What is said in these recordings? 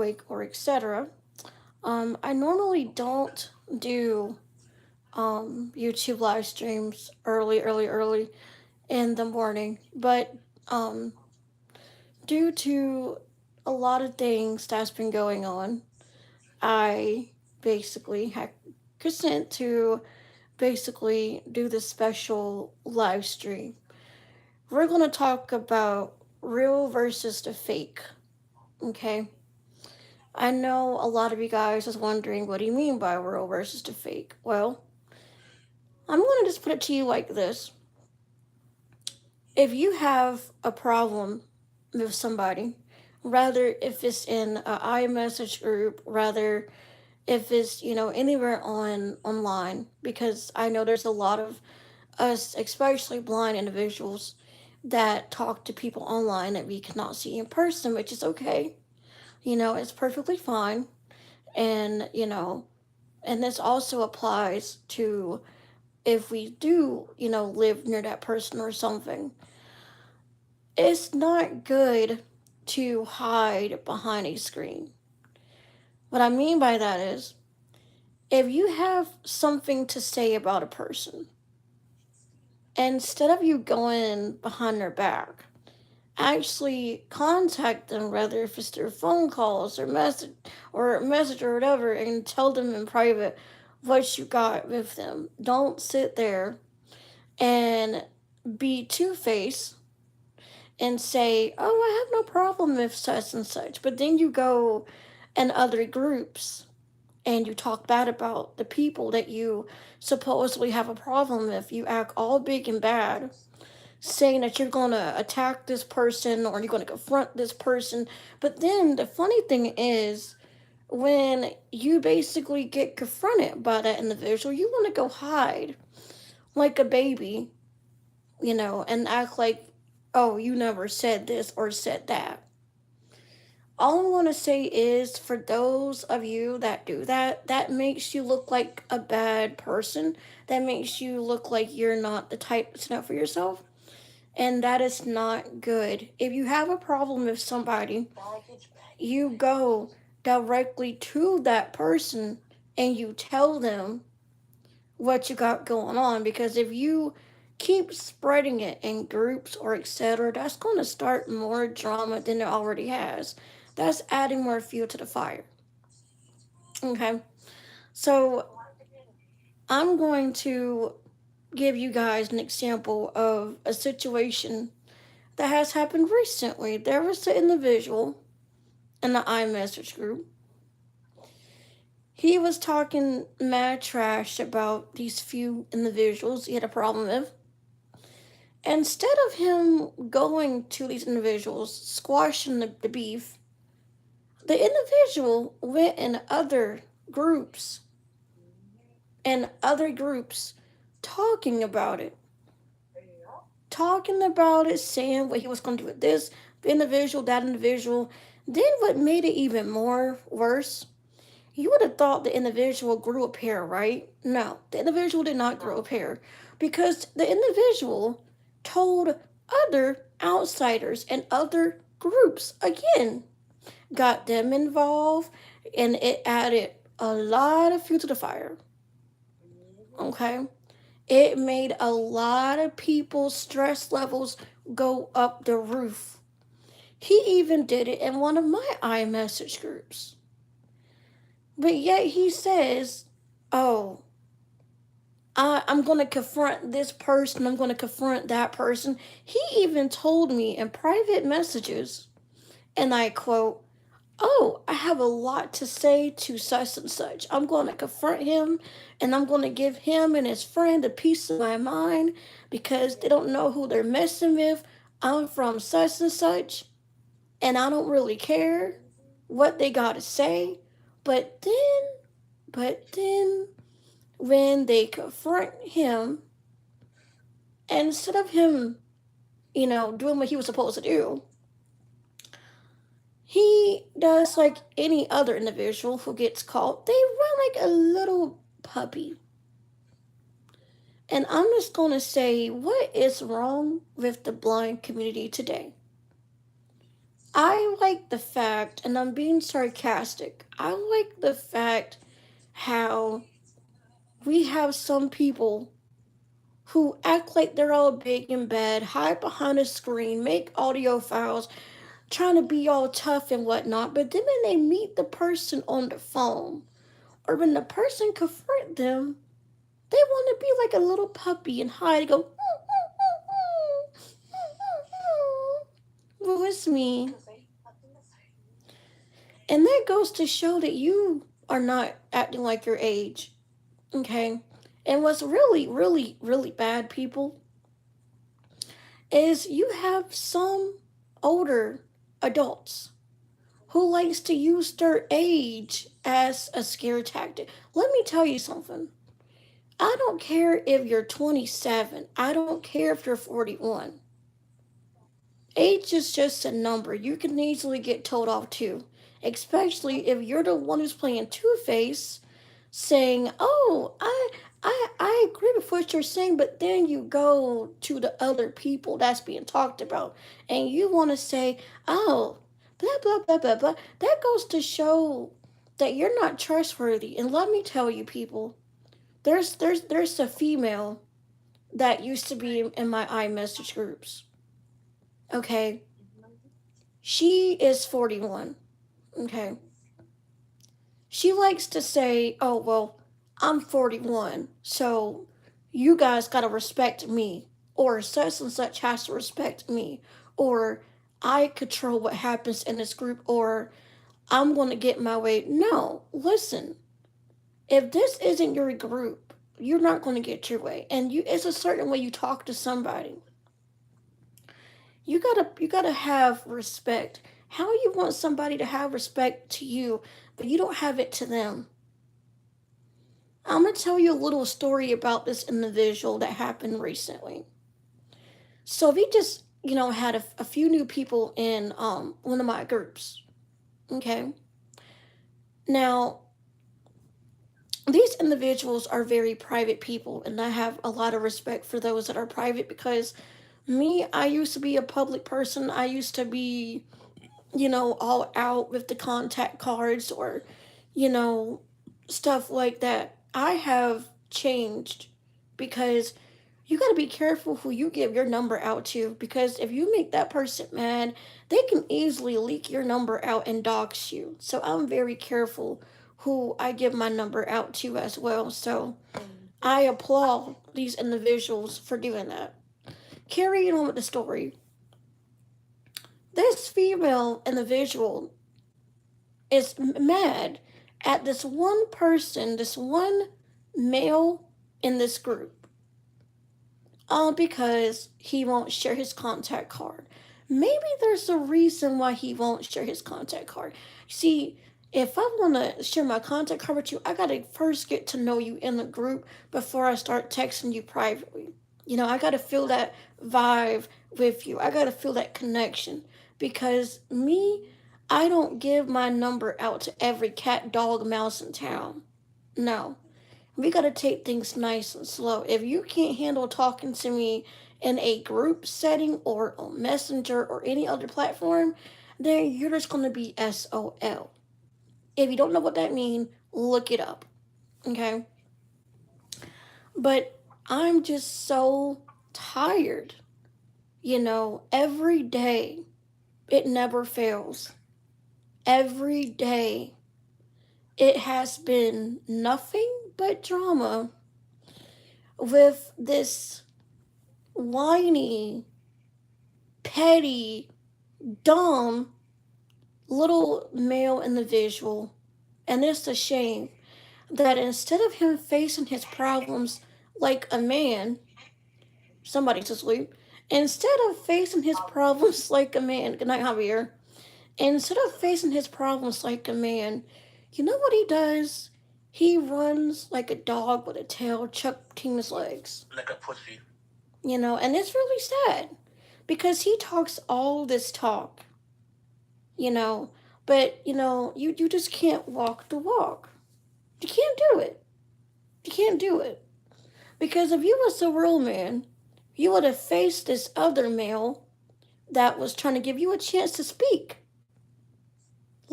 awake or etc. I normally don't do YouTube live streams early in the morning, but um, due to a lot of things that's been going on, I basically had consent to basically do this special live stream. We're going to talk about real versus the fake, okay? I know a lot of you guys is wondering what do you mean by real versus the fake? Well, I'm going to just put it to you like this. If you have a problem with somebody, rather if it's in a iMessage group, rather if it's anywhere online, because I know there's a lot of us, especially blind individuals, that talk to people online that we cannot see in person, which is okay. It's perfectly fine, and and this also applies to if we do live near that person or something. It's not good to hide behind a screen. What I mean by that is, if you have something to say about a person, instead of you going behind their back, actually contact them, whether if it's through phone calls or message or whatever, and tell them in private what you got with them. Don't sit there and be two-faced and say, "Oh, I have no problem with such and such," but then you go in other groups and you talk bad about the people that you supposedly have a problem with. You act all big and bad, saying that you're going to attack this person or you're going to confront this person. But then the funny thing is, when you basically get confronted by that individual, you want to go hide like a baby, and act like, oh, you never said this or said that. All I want to say is, for those of you that do that, that makes you look like a bad person. That makes you look like you're not the type to stand up for yourself. And that is not good. If you have a problem with somebody, you go directly to that person and you tell them what you got going on. Because if you keep spreading it in groups or etc., that's going to start more drama than it already has. That's adding more fuel to the fire. Okay, so I'm going to give you guys an example of a situation that has happened recently. There was an individual in the iMessage group. He was talking mad trash about these few individuals he had a problem with. Instead of him going to these individuals, squashing the beef, the individual went in other groups, talking about it. Talking about it, saying what he was going to do with this individual, that individual. Then what made it even more worse, you would have thought the individual grew a pair, right? No, the individual did not grow a pair, because the individual told other outsiders and other groups again, got them involved, and it added a lot of fuel to the fire. Okay? It made a lot of people's stress levels go up the roof. He even did it in one of my iMessage groups. But yet he says, oh, I'm going to confront this person, I'm going to confront that person. He even told me in private messages, and I quote, "Oh, I have a lot to say to such and such. I'm going to confront him, and I'm going to give him and his friend a piece of my mind because they don't know who they're messing with. I'm from such and such, and I don't really care what they got to say." But then, when they confront him, instead of him, doing what he was supposed to do, he does like any other individual who gets caught. They run like a little puppy. And I'm just going to say, what is wrong with the blind community today? I like the fact, and I'm being sarcastic, I like the fact how we have some people who act like they're all big in bed, hide behind a screen, make audio files, trying to be all tough and whatnot, but then when they meet the person on the phone, or when the person confront them, they want to be like a little puppy and hide and go, well, it's me. And that goes to show that you are not acting like your age. Okay? And what's really, really, really bad, people, is you have some older adults who likes to use their age as a scare tactic. Let me tell you something. I don't care if you're 27. I don't care if you're 41. Age is just a number. You can easily get told off too. Especially if you're the one who's playing Two-Face, saying, "Oh, I agree with what you're saying," but then you go to the other people that's being talked about, and you want to say, "Oh, blah blah blah blah blah." That goes to show that you're not trustworthy. And let me tell you, people, there's a female that used to be in my iMessage groups. Okay, she is 41. Okay, she likes to say, "Oh, well, I'm 41, so you guys gotta respect me," or such and such has to respect me, or I control what happens in this group, or I'm gonna get my way. No, listen, if this isn't your group, you're not gonna get your way. And it's a certain way you talk to somebody. You gotta have respect. How you want somebody to have respect to you, but you don't have it to them? I'm gonna tell you a little story about this individual that happened recently. So we just, had a few new people in one of my groups. Okay. Now these individuals are very private people, and I have a lot of respect for those that are private because me, I used to be a public person. I used to be, all out with the contact cards or, you know, stuff like that. I have changed because you got to be careful who you give your number out to, because if you make that person mad, they can easily leak your number out and dox you. So I'm very careful who I give my number out to as well. So I applaud these individuals for doing that. Carrying on with the story, this female individual is mad at this one person, this one male in this group, all because he won't share his contact card. Maybe there's a reason why he won't share his contact card. See, if I want to share my contact card with you, I got to first get to know you in the group before I start texting you privately. I got to feel that vibe with you. I got to feel that connection. Because me, I don't give my number out to every cat, dog, mouse in town. No. We got to take things nice and slow. If you can't handle talking to me in a group setting or on Messenger or any other platform, then you're just going to be SOL. If you don't know what that means, look it up. Okay? But I'm just so tired. Every day, it never fails. Every day, it has been nothing but drama with this whiny, petty, dumb little male individual. And it's a shame that instead of him facing his problems like a man, somebody's asleep, instead of facing his problems like a man, good night, Javier, instead of facing his problems like a man, you know what he does? He runs like a dog with a tail chucked between his legs. Like a pussy. And it's really sad because he talks all this talk, you know, but, you just can't walk the walk. You can't do it. You can't do it. Because if you was a real man, you would have faced this other male that was trying to give you a chance to speak.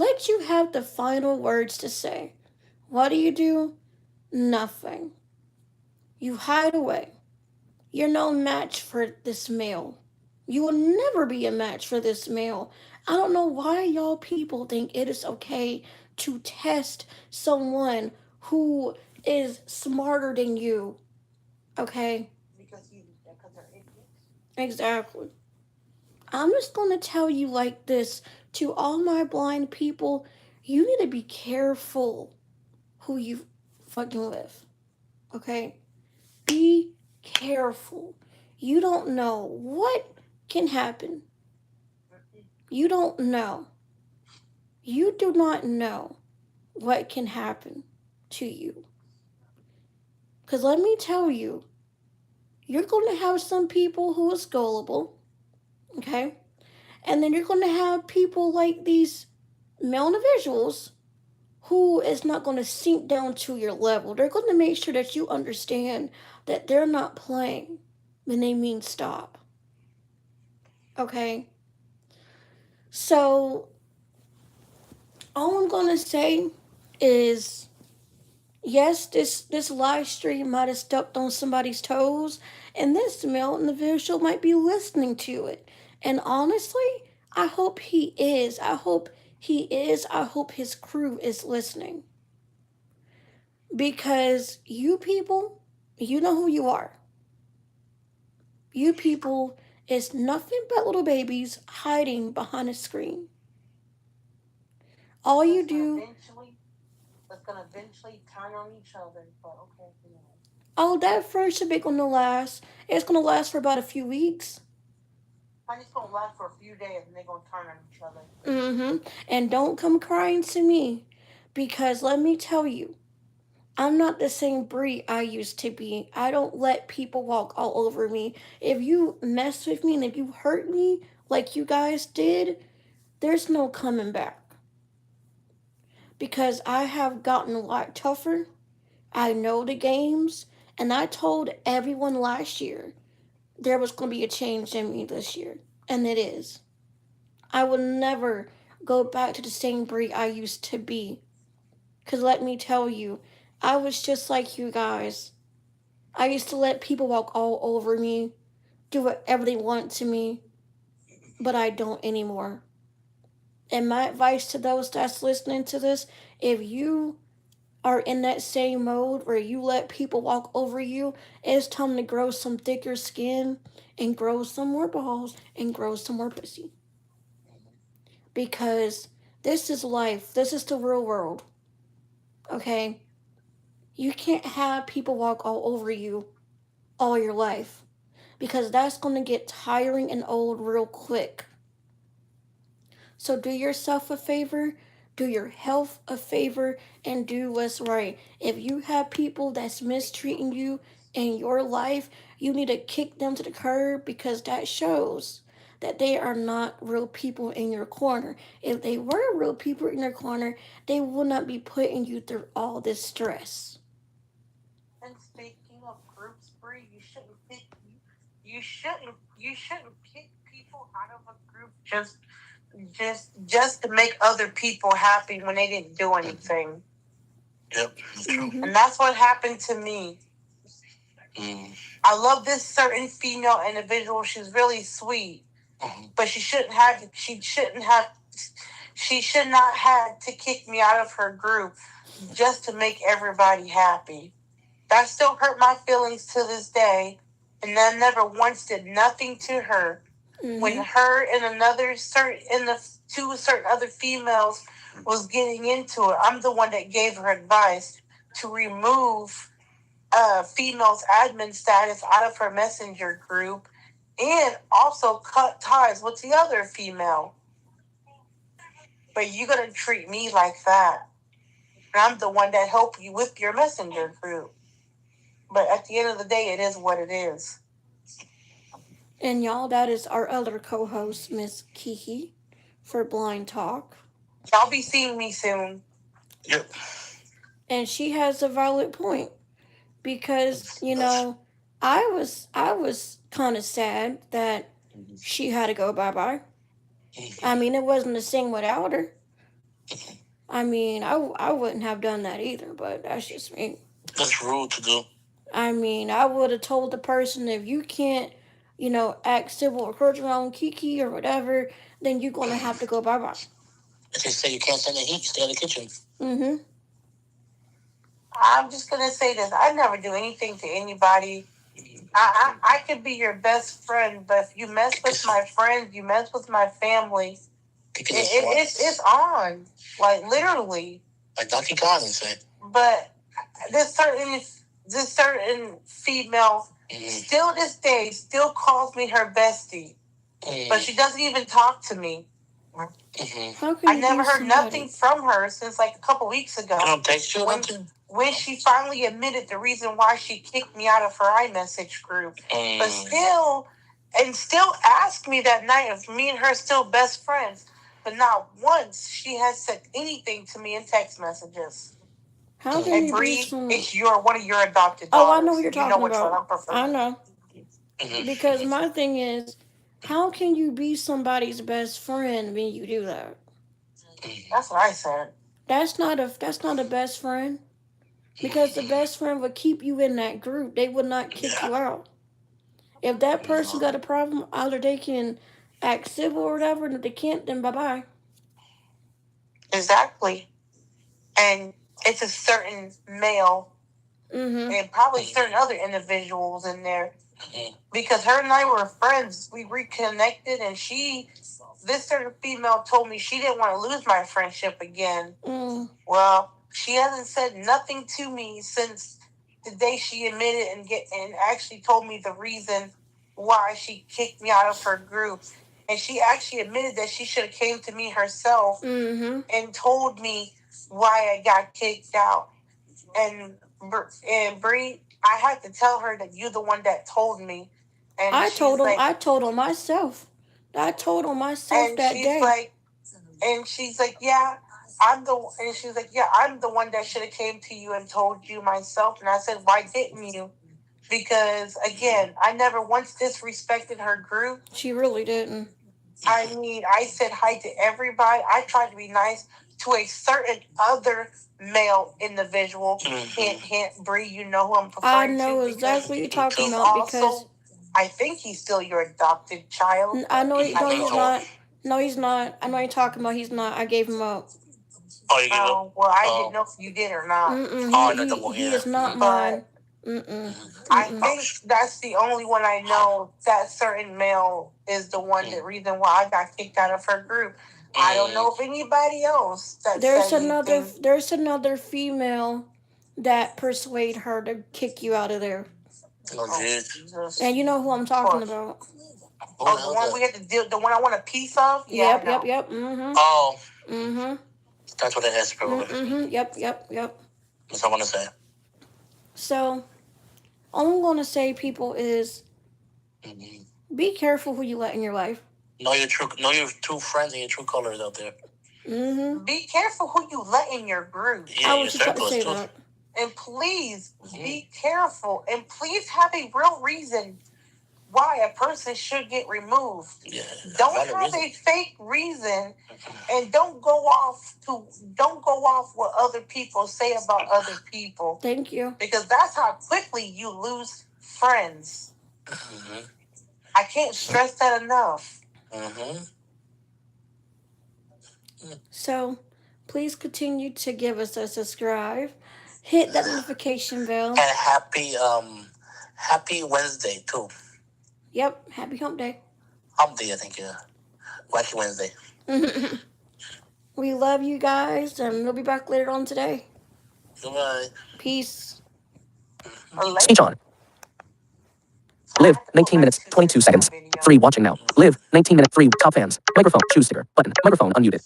let you have the final words to say. What do? Nothing. You hide away. You're no match for this male. You will never be a match for this male. I don't know why y'all people think it is okay to test someone who is smarter than you. Okay? Because they're idiots. Exactly. I'm just gonna tell you like this to all my blind people, you need to be careful who you fucking with. Okay? Be careful. You don't know what can happen. You don't know. You do not know what can happen to you. Because let me tell you, you're going to have some people who is gullible, okay? And then you're going to have people like these male individuals who is not going to sink down to your level. They're going to make sure that you understand that they're not playing when they mean stop. Okay? So, all I'm going to say is yes, this live stream might have stepped on somebody's toes, and this male individual might be listening to it. And honestly, I hope he is. I hope he is. I hope his crew is listening. Because you people, you know who you are. You people is nothing but little babies hiding behind a screen. All you do. That's gonna eventually turn on each other, but okay. Oh, that friendship ain't gonna last. It's gonna last for about a few weeks. It's gonna last for a few days and they're gonna turn on each other. Mm-hmm. And don't come crying to me. Because let me tell you, I'm not the same breed I used to be. I don't let people walk all over me. If you mess with me and if you hurt me like you guys did, there's no coming back. Because I have gotten a lot tougher. I know the games. And I told everyone last year there was going to be a change in me this year. And it is. I will never go back to the same breed I used to be. Because let me tell you, I was just like you guys. I used to let people walk all over me, do whatever they want to me, but I don't anymore. And my advice to those that's listening to this, if you are in that same mode where you let people walk over you, it's time to grow some thicker skin and grow some more balls and grow some more pussy. Because this is life. This is the real world. Okay? You can't have people walk all over you all your life. Because that's going to get tiring and old real quick. So do yourself a favor, do your health a favor, and do what's right. If you have people that's mistreating you in your life, you need to kick them to the curb because that shows that they are not real people in your corner. If they were real people in your corner, they would not be putting you through all this stress. And speaking of groups, Bree, you shouldn't kick people out of a group just to make other people happy when they didn't do anything. Yep, that's true. Mm-hmm. And that's what happened to me. I love this certain female individual. She's really sweet, but she should not have to kick me out of her group just to make everybody happy. That still hurt my feelings to this day, and I never once did nothing to her. Mm-hmm. When her and the two certain other females was getting into it, I'm the one that gave her advice to remove female's admin status out of her messenger group and also cut ties with the other female. But you're going to treat me like that. And I'm the one that helped you with your messenger group. But at the end of the day, it is what it is. And y'all, that is our other co-host, Miss Kiki, for Blind Talk. Y'all be seeing me soon. Yep. And she has a valid point. Because, I was kind of sad that she had to go bye-bye. I mean, it wasn't the same without her. I mean, I wouldn't have done that either, but that's just me. That's rude to do. I mean, I would have told the person if you can't, act civil or cordial around Kiki or whatever, then you're gonna have to go bye bye. If they say you can't stand the heat, stay in the kitchen. Mm-hmm. I'm just gonna say this: I never do anything to anybody. I could be your best friend, but if you mess with my friends, you mess with my family, it's on, like literally. Like Donkey Kong say. But this certain female, still this day, still calls me her bestie, but she doesn't even talk to me. I never heard nothing from her since like a couple weeks ago. Text you when she finally admitted the reason why she kicked me out of her iMessage group. But still asked me that night if me and her still best friends. But not once she has said anything to me in text messages. How can you Bree, it's one of your adopted daughters. Oh, I know what you're talking about. I know. Because my thing is, how can you be somebody's best friend when you do that? That's what I said. That's not a best friend. Because the best friend would keep you in that group. They would not kick you out. If that person got a problem, either they can act civil or whatever, and if they can't, then bye-bye. Exactly. And it's a certain male and probably certain other individuals in there. Because her and I were friends. We reconnected, and this certain female told me she didn't want to lose my friendship again. Well, she hasn't said nothing to me since the day she admitted and actually told me the reason why she kicked me out of her group. And she actually admitted that she should have came to me herself and told me why I got kicked out. And Bree, I had to tell her that you're the one that told me. And I told him myself. I told him myself that day. And she's like, yeah. I'm the one that should have came to you and told you myself. And I said, why didn't you? Because again, I never once disrespected her group. She really didn't. I mean, I said hi to everybody. I tried to be nice to a certain other male individual. Hint, Bree, you know who I'm referring to. I know exactly what you're talking about also, I think he's still your adopted child. I know he's not. No, he's not. I know you're talking about. He's not. I gave him up. Well, I didn't know if you did or not. He is not mine. I think that's the only one I know. That certain male is the one. The reason why I got kicked out of her group. I don't know if anybody else. There's another female that persuade her to kick you out of there. Jesus. And you know who I'm talking about. Oh, the one we had to deal. The one I want a piece of. Yeah, yep. Oh. That's what it is, probably. Yep. That's what I want to say. So, all I'm going to say, people, is be careful who you let in your life. Know your true friends and your true colors out there. Be careful who you let in your group. Yeah, I was just about to say that. And please be careful. And please have a real reason why a person should get removed. Yeah, don't have a fake reason, and don't go off what other people say about other people. Thank you. Because that's how quickly you lose friends. I can't stress that enough. So, please continue to give us a subscribe. Hit that notification bell. And happy Wednesday too. Yep, happy hump day. Hump day, I think, yeah. Wacky Wednesday. We love you guys, and we'll be back later on today. Goodbye. Peace. Speech on. Live 19 minutes, 22 seconds. Free watching now. Live 19 minutes. Free top fans. Microphone. Choose sticker. Button. Microphone unmuted.